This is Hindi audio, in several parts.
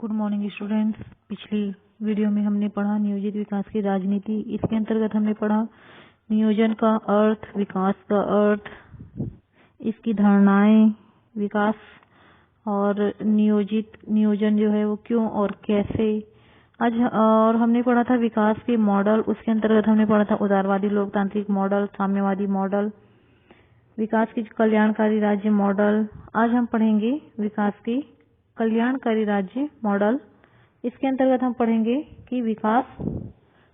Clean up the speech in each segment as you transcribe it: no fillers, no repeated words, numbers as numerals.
Good morning students. पिछली वीडियो में हमने पढ़ा नियोजित विकास की राजनीति। इसके अंतर्गत हमने पढ़ा नियोजन का अर्थ, विकास का अर्थ, इसकी धारणाएं, विकास और नियोजन जो है वो क्यों और कैसे। आज और हमने पढ़ा था विकास के मॉडल। उसके अंतर्गत हमने पढ़ा था उदारवादी लोकतांत्रिक मॉडल, साम्यवादी मॉडल, विकास की कल्याणकारी राज्य मॉडल। आज हम पढ़ेंगे विकास की कल्याणकारी राज्य मॉडल। इसके अंतर्गत हम पढ़ेंगे कि विकास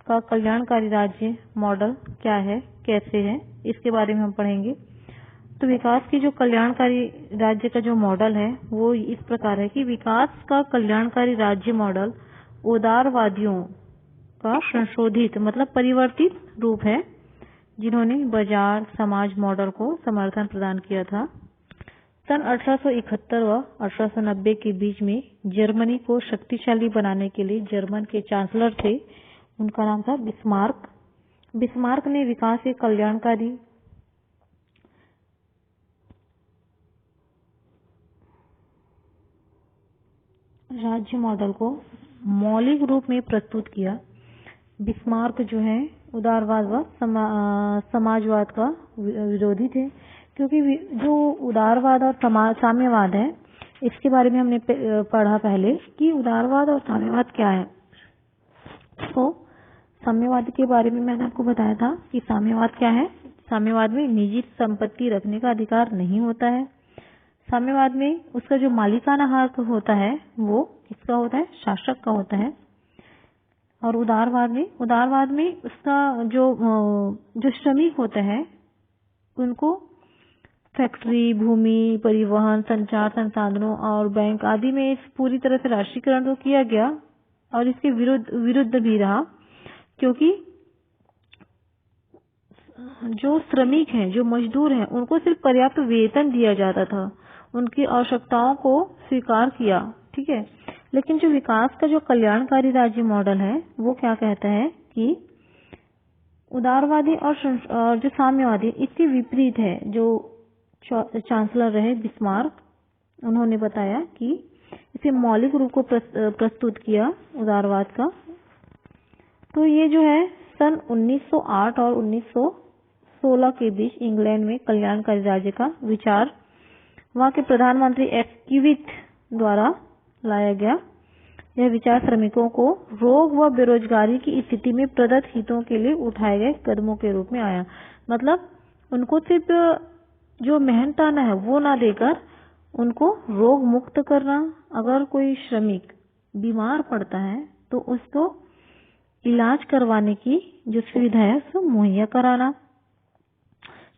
का कल्याणकारी राज्य मॉडल क्या है, कैसे है, इसके बारे में हम पढ़ेंगे। तो विकास की जो कल्याणकारी राज्य का जो मॉडल है वो इस प्रकार है कि विकास का कल्याणकारी राज्य मॉडल उदारवादियों का संशोधित मतलब परिवर्तित रूप है, जिन्होंने बाजार समाज मॉडल को समर्थन प्रदान किया था। सन 1871 व 1890 के बीच में जर्मनी को शक्तिशाली बनाने के लिए जर्मन के चांसलर थे, उनका नाम था बिस्मार्क। बिस्मार्क ने विकास के कल्याणकारी राज्य मॉडल को मौलिक रूप में प्रस्तुत किया। बिस्मार्क जो है उदारवाद व समाजवाद का विरोधी थे, क्योंकि जो उदारवाद और साम्यवाद है इसके बारे में हमने पढ़ा पहले कि उदारवाद और साम्यवाद क्या है। तो साम्यवाद के बारे में मैंने आपको बताया था कि साम्यवाद क्या है। साम्यवाद में निजी संपत्ति रखने का अधिकार नहीं होता है। साम्यवाद में उसका जो मालिकाना हक होता है वो किसका होता है, शासक का होता है। और उदारवाद में उसका जो श्रमिक होता है उनको फैक्ट्री, भूमि, परिवहन, संचार संसाधनों और बैंक आदि में इस पूरी तरह से राष्ट्रीयकरण तो किया गया और इसके विरुद्ध भी रहा, क्योंकि जो श्रमिक हैं, जो मजदूर हैं, उनको सिर्फ पर्याप्त वेतन दिया जाता था, उनकी आवश्यकताओं को स्वीकार किया, ठीक है। लेकिन जो विकास का जो कल्याणकारी राज्य मॉडल है वो क्या कहता है कि उदारवादी और जो साम्यवादी इसके विपरीत है। जो चांसलर रहे बिस्मार्क, उन्होंने बताया कि इसे मौलिक रूप को प्रस्तुत किया उदारवाद का। तो ये जो है सन 1908 और 1916 के बीच इंग्लैंड में कल्याणकारी राज्य का विचार वहां के प्रधानमंत्री एस्क्विथ द्वारा लाया गया। यह विचार श्रमिकों को रोग व बेरोजगारी की स्थिति में प्रदत्त हितों के लिए उठाए गए कदमों के रूप में आया। मतलब उनको सिर्फ जो मेहनताना है वो ना देकर उनको रोग मुक्त करना, अगर कोई श्रमिक बीमार पड़ता है तो उसको इलाज करवाने की जो सुविधा है उसको मुहैया कराना,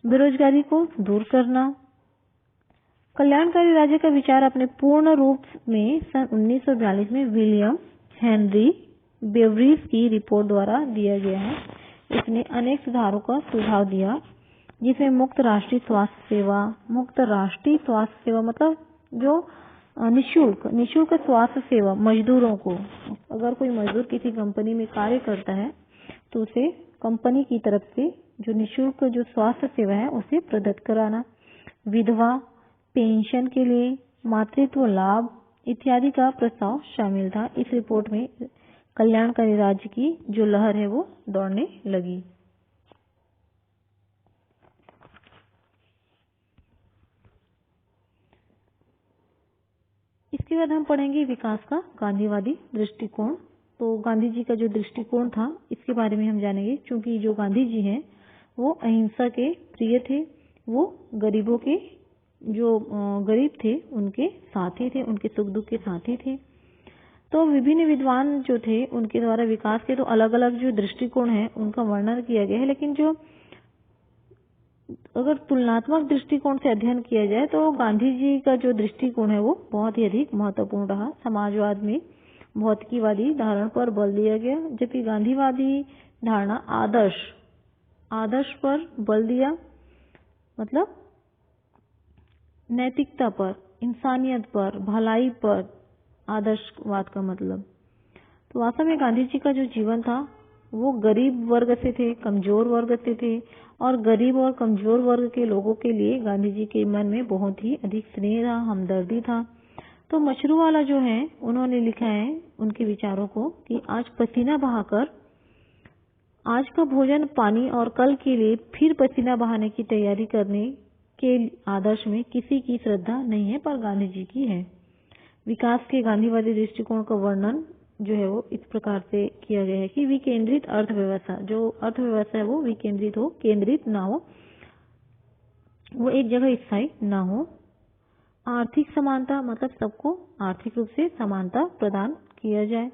बेरोजगारी को दूर करना। कल्याणकारी राज्य का विचार अपने पूर्ण रूप में सन 1942 में विलियम हेनरी बेवरीज की रिपोर्ट द्वारा दिया गया है। इसने अनेक सुधारों का सुझाव दिया, जिसमें मुक्त राष्ट्रीय स्वास्थ्य सेवा मतलब जो निःशुल्क स्वास्थ्य सेवा मजदूरों को, अगर कोई मजदूर किसी कंपनी में कार्य करता है तो उसे कंपनी की तरफ से जो निःशुल्क जो स्वास्थ्य सेवा है उसे प्रदत्त कराना। विधवा पेंशन के लिए मातृत्व लाभ इत्यादि का प्रस्ताव शामिल था। इस रिपोर्ट में कल्याणकारी राज्य की जो लहर है वो दौड़ने लगी। इसके बाद हम पढ़ेंगे विकास का गांधीवादी दृष्टिकोण। तो गांधी जी का जो दृष्टिकोण था इसके बारे में हम जानेंगे, क्योंकि जो गांधी जी हैं वो अहिंसा के प्रिय थे। वो गरीबों के जो गरीब थे उनके साथी थे, उनके सुख दुख के साथी थे। तो विभिन्न विद्वान जो थे उनके द्वारा विकास के तो अलग अलग जो दृष्टिकोण है उनका वर्णन किया गया है, लेकिन जो अगर तुलनात्मक दृष्टिकोण से अध्ययन किया जाए तो गांधी जी का जो दृष्टिकोण है वो बहुत ही अधिक महत्वपूर्ण रहा। समाजवाद में भौतिकवादी धारणा पर बल दिया गया, जबकि गांधीवादी धारणा आदर्श पर बल दिया, मतलब नैतिकता पर, इंसानियत पर, भलाई पर, आदर्शवाद का मतलब। तो वास्तव में गांधी जी का जो जीवन था वो गरीब वर्ग से थे, कमजोर वर्ग से थे, और गरीब और कमजोर वर्ग के लोगों के लिए गांधी जी के मन में बहुत ही अधिक स्नेह था, हमदर्दी था। तो मशरूवाला जो है उन्होंने लिखा है उनके विचारों को कि आज पसीना बहाकर आज का भोजन पानी और कल के लिए फिर पसीना बहाने की तैयारी करने के आदर्श में किसी की श्रद्धा नहीं है, पर गांधी जी की है। विकास के गांधीवादी दृष्टिकोण का वर्णन जो है वो इस प्रकार से किया गया है कि विकेंद्रित अर्थव्यवस्था, जो अर्थव्यवस्था है वो विकेंद्रित हो, केंद्रित ना हो, वो एक जगह स्थायी ना हो। आर्थिक समानता मतलब सबको आर्थिक रूप से समानता प्रदान किया जाए।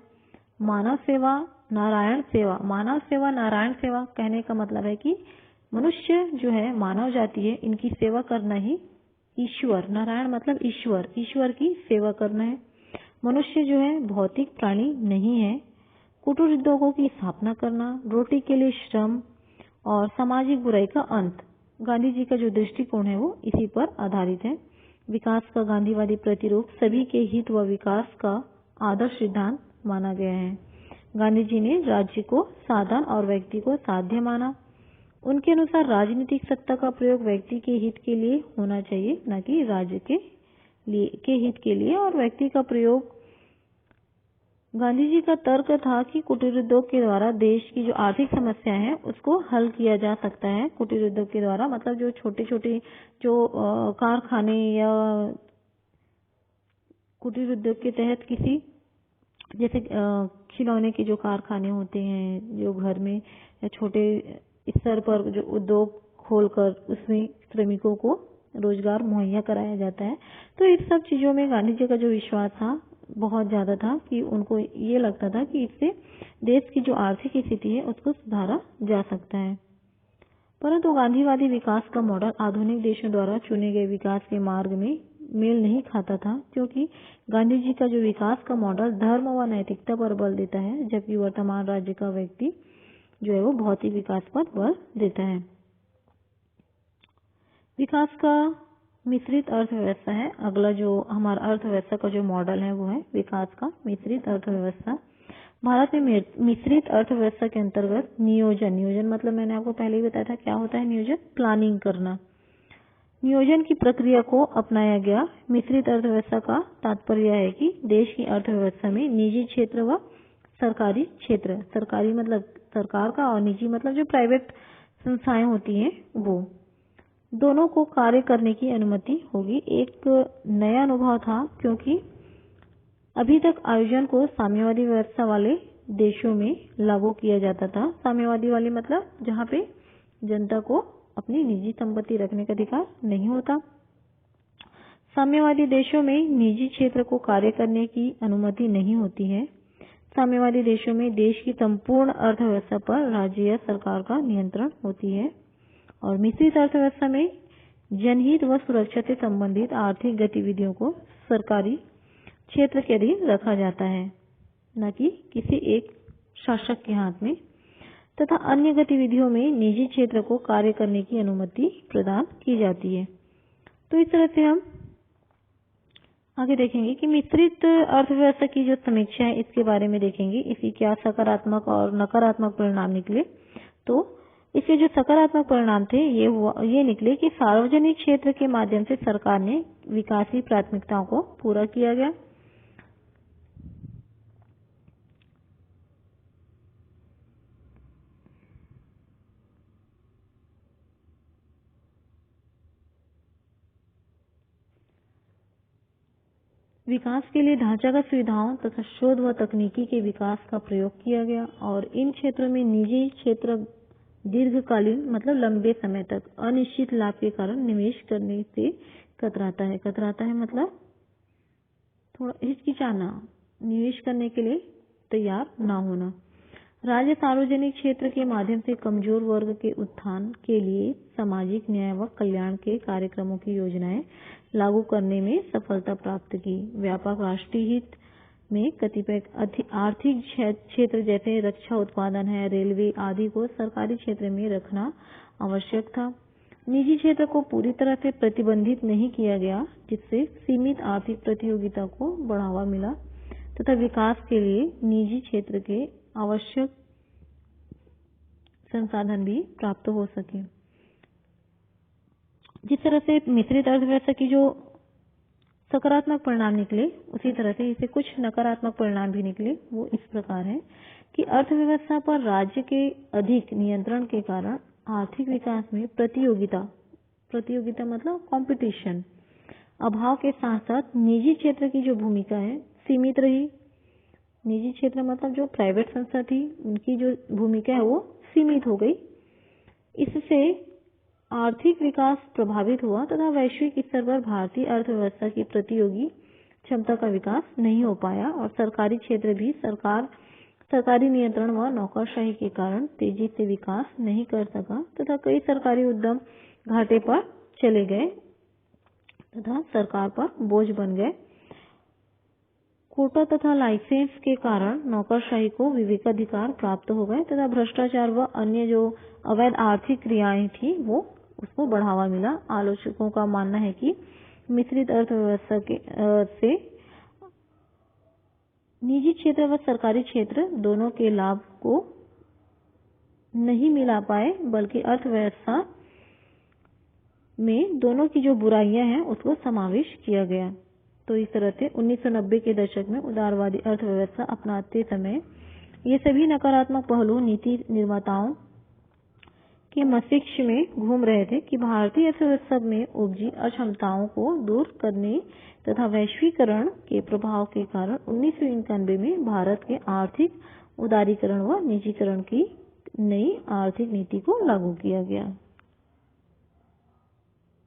मानव सेवा नारायण सेवा, मानव सेवा नारायण सेवा कहने का मतलब है कि मनुष्य जो है, मानव जाति है, इनकी सेवा करना ही ईश्वर, नारायण मतलब ईश्वर, ईश्वर की सेवा करना है। मनुष्य जो है भौतिक प्राणी नहीं है। कुटीर उद्योगों की स्थापना करना, रोटी के लिए श्रम और सामाजिक बुराई का अंत, गांधी जी का जो दृष्टिकोण है वो इसी पर आधारित है। विकास का गांधीवादी प्रतिरूप सभी के हित व विकास का आदर्श सिद्धांत माना गया है। गांधी जी ने राज्य को साधन और व्यक्ति को साध्य माना। उनके अनुसार राजनीतिक सत्ता का प्रयोग व्यक्ति के हित के लिए होना चाहिए, न कि राज्य के हित के लिए। और व्यक्ति का प्रयोग, गांधी जी का तर्क था कि कुटीर उद्योग के द्वारा देश की जो आर्थिक समस्या है उसको हल किया जा सकता है। कुटीर उद्योग के द्वारा मतलब जो छोटे छोटे जो कारखाने या कुटीर उद्योग के तहत किसी जैसे खिलौने के जो कारखाने होते हैं, जो घर में या छोटे स्तर पर जो उद्योग खोलकर उसमें श्रमिकों को रोजगार मुहैया कराया जाता है। तो इस सब चीजों में गांधी जी का जो विश्वास था बहुत ज्यादा था कि उनको ये लगता था कि इससे देश की जो आर्थिक स्थिति है उसको सुधारा जा सकता है। परंतु गांधीवादी विकास का मॉडल आधुनिक देशों द्वारा चुने गए विकास के मार्ग में मेल नहीं खाता था, क्योंकि गांधी जी का जो विकास का मॉडल धर्म व नैतिकता पर बल देता है, जबकि वर्तमान राज्य का व्यक्ति जो है वो भौतिक विकास पर बल देता है। विकास का मिश्रित अर्थव्यवस्था है अगला जो हमारा अर्थव्यवस्था का जो मॉडल है वो है विकास का मिश्रित अर्थव्यवस्था। भारत में मिश्रित अर्थव्यवस्था के अंतर्गत नियोजन मतलब मैंने आपको पहले ही बताया था क्या होता है नियोजन, प्लानिंग करना। नियोजन की प्रक्रिया को अपनाया गया। मिश्रित अर्थव्यवस्था का तात्पर्य है कि देश की अर्थव्यवस्था में निजी क्षेत्र व सरकारी क्षेत्र, सरकारी मतलब सरकार का और निजी मतलब जो प्राइवेट संस्थाएं होती हैं वो दोनों को कार्य करने की अनुमति होगी। एक नया अनुभव था, क्योंकि अभी तक आयोजन को साम्यवादी व्यवस्था वाले देशों में लागू किया जाता था। साम्यवादी वाली मतलब जहाँ पे जनता को अपनी निजी संपत्ति रखने का अधिकार नहीं होता। साम्यवादी देशों में निजी क्षेत्र को कार्य करने की अनुमति नहीं होती है। साम्यवादी देशों में देश की संपूर्ण अर्थव्यवस्था पर राज्य या सरकार का नियंत्रण होती है। और मिश्रित अर्थव्यवस्था में जनहित व सुरक्षा से संबंधित आर्थिक गतिविधियों को सरकारी क्षेत्र के अधीन रखा जाता है, न कि किसी एक शासक के हाथ में, तथा अन्य गतिविधियों में निजी क्षेत्र को कार्य करने की अनुमति प्रदान की जाती है। तो इस तरह से हम आगे देखेंगे कि मिश्रित अर्थव्यवस्था की जो समीक्षा है इसके बारे में देखेंगे, इसकी क्या सकारात्मक और नकारात्मक परिणाम निकले। तो इसके जो सकारात्मक परिणाम थे ये निकले कि सार्वजनिक क्षेत्र के माध्यम से सरकार ने विकासी प्राथमिकताओं को पूरा किया गया। विकास के लिए ढांचागत सुविधाओं तथा शोध व तकनीकी के विकास का प्रयोग किया गया और इन क्षेत्रों में निजी क्षेत्र दीर्घकालीन मतलब लंबे समय तक अनिश्चित लाभ के कारण निवेश करने से कतराता है मतलब थोड़ा हिचकिचाना, निवेश करने के लिए तैयार ना होना। राज्य सार्वजनिक क्षेत्र के माध्यम से कमजोर वर्ग के उत्थान के लिए सामाजिक न्याय व कल्याण के कार्यक्रमों की योजनाएं लागू करने में सफलता प्राप्त की। व्यापक राष्ट्रीय हित में कतिपय आर्थिक क्षेत्र जैसे रक्षा उत्पादन है, रेलवे आदि को सरकारी क्षेत्र में रखना आवश्यक था। निजी क्षेत्र को पूरी तरह से प्रतिबंधित नहीं किया गया, जिससे सीमित आर्थिक प्रतियोगिता को बढ़ावा मिला तथा विकास के लिए निजी क्षेत्र के आवश्यक संसाधन भी प्राप्त हो सके। जिस तरह से मिश्रित अर्थव्यवस्था की जो सकारात्मक परिणाम निकले, उसी तरह से इसे कुछ नकारात्मक परिणाम भी निकले। वो इस प्रकार है कि अर्थव्यवस्था पर राज्य के अधिक नियंत्रण के कारण आर्थिक विकास में प्रतियोगिता मतलब कंपटीशन अभाव के साथ साथ निजी क्षेत्र की जो भूमिका है सीमित रही। निजी क्षेत्र मतलब जो प्राइवेट संस्था थी, उनकी जो भूमिका है वो सीमित हो गई। इससे आर्थिक विकास प्रभावित हुआ तथा वैश्विक स्तर पर भारतीय अर्थव्यवस्था की प्रतियोगी क्षमता का विकास नहीं हो पाया और सरकारी क्षेत्र भी सरकारी नियंत्रण व नौकरशाही के कारण तेजी से विकास नहीं कर सका तथा कई सरकारी उद्यम घाटे पर चले गए तथा सरकार पर बोझ बन गए। कोटा तथा लाइसेंस के कारण नौकरशाही को विवेकाधिकार प्राप्त हो गए तथा भ्रष्टाचार व अन्य जो अवैध आर्थिक क्रियाएं थी वो उसको बढ़ावा मिला। आलोचकों का मानना है कि मिश्रित अर्थव्यवस्था से निजी क्षेत्र व सरकारी क्षेत्र दोनों के लाभ को नहीं मिला पाए, बल्कि अर्थव्यवस्था में दोनों की जो बुराइयां हैं उसको समावेश किया गया। तो इस तरह से 1990 के दशक में उदारवादी अर्थव्यवस्था अपनाते समय ये सभी नकारात्मक पहलू नीति निर्माताओं के मस्तिष्क में घूम रहे थे कि भारतीय अर्थव्यवस्था में उपजी अक्षमताओं को दूर करने तथा वैश्वीकरण के प्रभाव के कारण 1991 में भारत के आर्थिक उदारीकरण व निजीकरण की नई आर्थिक नीति को लागू किया गया।